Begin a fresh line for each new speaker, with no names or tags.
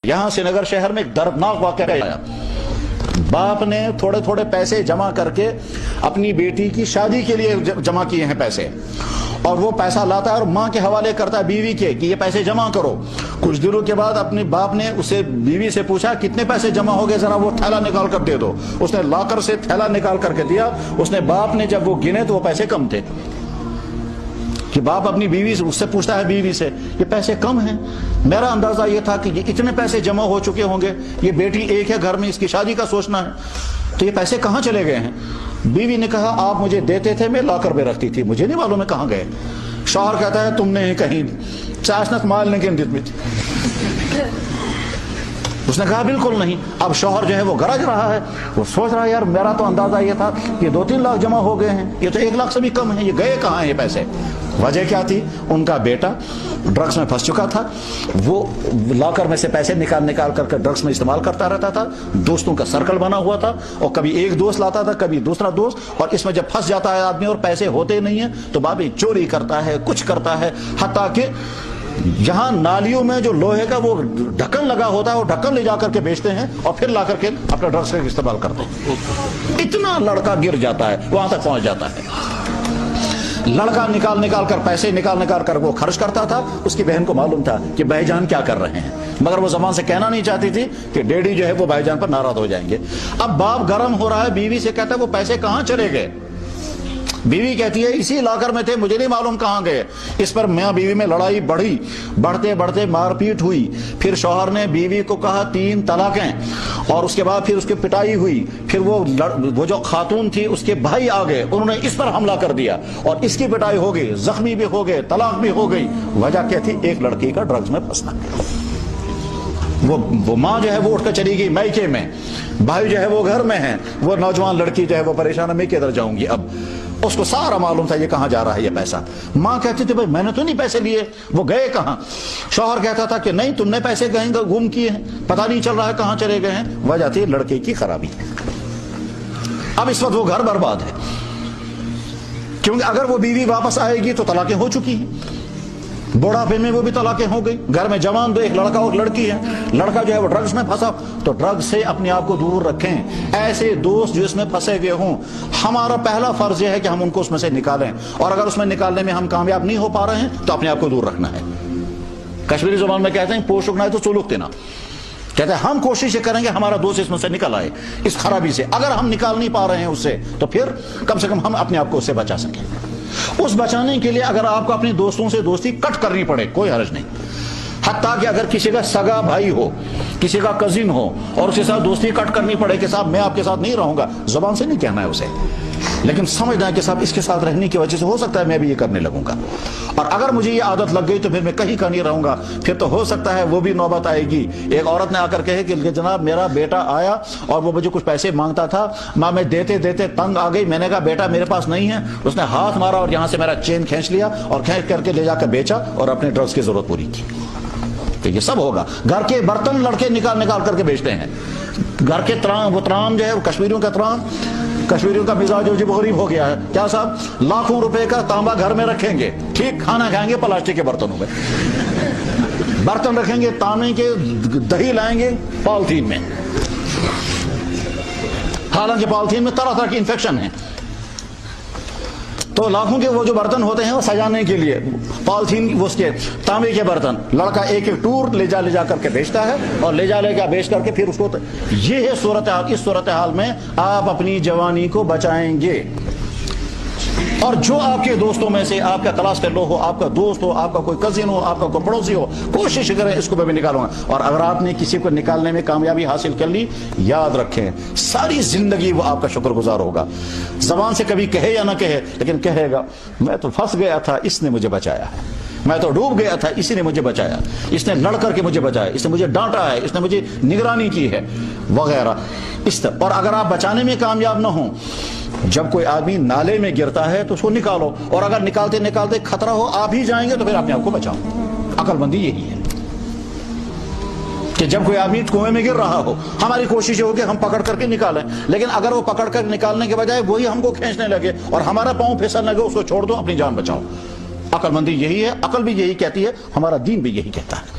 यहां श्रीनगर शहर में एक दर्दनाक वाकया आया। बाप ने थोड़े थोड़े पैसे जमा करके अपनी बेटी की शादी के लिए जमा किए हैं पैसे, और वो पैसा लाता है और माँ के हवाले करता है बीवी के कि ये पैसे जमा करो। कुछ दिनों के बाद अपने बाप ने उसे बीवी से पूछा कितने पैसे जमा हो गए, जरा वो थैला निकाल कर दे दो। उसने लॉकर से थैला निकाल करके दिया। उसने बाप ने जब वो गिने तो वो पैसे कम थे। कि बाप अपनी बीवी से उससे पूछता है बीवी से ये पैसे कम हैं, मेरा अंदाजा ये था कि ये इतने पैसे जमा हो चुके होंगे, ये बेटी एक है घर में, इसकी शादी का सोचना है, तो ये पैसे कहाँ चले गए हैं। बीवी ने कहा आप मुझे देते थे, मैं लॉकर में रखती थी, मुझे नहीं मालूम है कहाँ गए। शौहर कहता है तुमने ही कहीं चाशनत माल नहीं दी। उसने कहा बिल्कुल नहीं। अब शौहर जो है वो गरज रहा है, वो सोच रहा है यार मेरा तो अंदाजा ये था कि 2-3 लाख जमा हो गए हैं, ये तो 1 लाख से भी कम है, ये गए कहाँ हैं ये पैसे। वजह क्या थी, उनका बेटा ड्रग्स में फंस चुका था। वो लॉकर में से पैसे निकाल कर ड्रग्स में इस्तेमाल करता रहता था। दोस्तों का सर्कल बना हुआ था, और कभी एक दोस्त लाता था, कभी दूसरा दोस्त, और इसमें जब फंस जाता है आदमी और पैसे होते नहीं है तो बाबी चोरी करता है, कुछ करता है। हत्ता कि जहां नालियों में जो लोहे का वो ढक्कन लगा होता है, वो ढक्कन ले जाकर के बेचते हैं और फिर ला करके अपना ड्रग्स का इस्तेमाल करते हैं। इतना लड़का गिर जाता है, वहां तक पहुंच जाता है। लड़का निकाल कर पैसे निकाल कर वो खर्च करता था। उसकी बहन को मालूम था कि भाईजान क्या कर रहे हैं, मगर वो जबान से कहना नहीं चाहती थी कि डैडी जो है वो भाईजान पर नाराज हो जाएंगे। अब बाप गर्म हो रहा है, बीवी से कहता है वो पैसे कहां चले गए। बीवी कहती है इसी लॉकर में थे, मुझे नहीं मालूम कहां गए। इस पर मियां बीवी में लड़ाई बढ़ी, बढ़ते बढ़ते मारपीट हुई। फिर शौहर ने बीवी को कहा 3 तलाकें, और उसके बाद फिर उसकी पिटाई हुई। फिर वो जो खातून थी उसके भाई आ गए, उन्होंने इस पर हमला कर दिया और इसकी पिटाई हो गई, जख्मी भी हो गए, तलाक भी हो गई। वजह क्या थी, एक लड़की का ड्रग्स में फंसना। वो माँ जो है वो उठकर चली गई मैके में, भाई जो है वो घर में है, वो नौजवान लड़की जो है वो परेशान है, मैं किधर जाऊंगी। अब उसको सारा मालूम था ये कहां जा रहा है ये पैसा। माँ कहती थी भाई मैंने तो नहीं पैसे लिए, वो गए कहां। शौहर कहता था कि नहीं तुमने पैसे कहीं गुम किए हैं, पता नहीं चल रहा है कहां चले गए हैं। वजह थी लड़के की खराबी। अब इस वक्त वो घर बर्बाद है, क्योंकि अगर वो बीवी वापस आएगी तो तलाकें हो चुकी हैं, बुढ़ापे में वो भी तलाकें हो गई। घर में जवान 2, एक लड़का और लड़की है। लड़का जो है वो ड्रग्स में फंसा, तो ड्रग्स से अपने आप को दूर रखें। ऐसे दोस्त जो इसमें फंसे हुए हों, हमारा पहला फर्ज ये है कि हम उनको उसमें से निकालें, और अगर उसमें निकालने में हम कामयाब नहीं हो पा रहे हैं तो अपने आप को दूर रखना है। कश्मीरी जुबान में कहते हैं पोश रुकना है तो चुलुक देना। कहते हैं हम कोशिश करेंगे हमारा दोस्त इसमें से निकल आए, इस खराबी से। अगर हम निकाल नहीं पा रहे हैं उससे, तो फिर कम से कम हम अपने आप को उससे बचा सकें। उस बचाने के लिए अगर आपको अपने दोस्तों से दोस्ती कट करनी पड़े, कोई हर्ज नहीं। हत्ता कि अगर किसी का सगा भाई हो, किसी का कजिन हो, और उसके साथ दोस्ती कट करनी पड़े कि साहब मैं आपके साथ नहीं रहूंगा, जुबान से नहीं कहना है उसे, लेकिन समझना है कि साहब इसके साथ रहने की वजह से हो सकता है मैं भी ये करने लगूंगा, और अगर मुझे ये आदत लग गई तो फिर मैं कहीं का नहीं रहूंगा। फिर तो हो सकता है वो भी नौबत आएगी। एक औरत ने आकर कहे कि जनाब मेरा बेटा आया और वो मुझे कुछ पैसे मांगता था, माँ मैं देते देते तंग आ गई। मैंने कहा बेटा मेरे पास नहीं है। उसने हाथ मारा और यहाँ से मेरा चेन खींच लिया और खींच करके ले जाकर बेचा और अपने ड्रग्स की जरूरत पूरी की। तो ये सब होगा। घर के बर्तन लड़के निकाल करके बेचते हैं। घर के त्राम, वो त्राम जो है कश्मीरियों का त्राम, कश्मीरियों का मिजाज जो गरीब हो गया है। क्या साहब, लाखों रुपए का तांबा घर में रखेंगे, ठीक, खाना खाएंगे प्लास्टिक के बर्तनों में, बर्तन रखेंगे तांबे के, दही लाएंगे पॉलिथीन में, हालांकि पॉलिथीन में तरह तरह की इंफेक्शन है। तो लाखों के वो जो बर्तन होते हैं वो सजाने के लिए पॉलिथीन, उसके तांबे के बर्तन, लड़का एक एक टूर ले जा करके बेचता है, और ले जा बेच करके फिर उसको, ये है सूरत हाल। इस सूरत हाल में आप अपनी जवानी को बचाएंगे। और जो आपके दोस्तों में से आपका क्लास फेलो हो, आपका दोस्त हो, आपका कोई कजिन हो, आपका कोई पड़ोसी हो, कोशिश करें इसको मैं भी निकालूंगा। और अगर आपने किसी को निकालने में कामयाबी हासिल कर ली, याद रखें सारी जिंदगी वो आपका शुक्रगुजार होगा। जबान से कभी कहे या ना कहे, लेकिन कहेगा मैं तो फंस गया था, इसने मुझे बचाया है, मैं तो डूब गया था, इसी ने मुझे बचाया, इसने लड़ करके मुझे बचाया, इसने मुझे डांटा है, इसने मुझे निगरानी की है, वगैरह इस तरह। और अगर आप बचाने में कामयाब ना हो, जब कोई आदमी नाले में गिरता है तो उसको निकालो, और अगर निकालते निकालते खतरा हो आप ही जाएंगे तो फिर अपने आप को बचाओ। अक्लमंदी यही है कि जब कोई आदमी कुएं में गिर रहा हो, हमारी कोशिश हो कि हम पकड़ करके निकालें, लेकिन अगर वो पकड़ कर निकालने के बजाय वही हमको खींचने लगे और हमारा पांव फिसलने लगे, उसको छोड़ दो, अपनी जान बचाओ। अक्लमंदी यही है, अकल भी यही कहती है, हमारा दीन भी यही कहता है।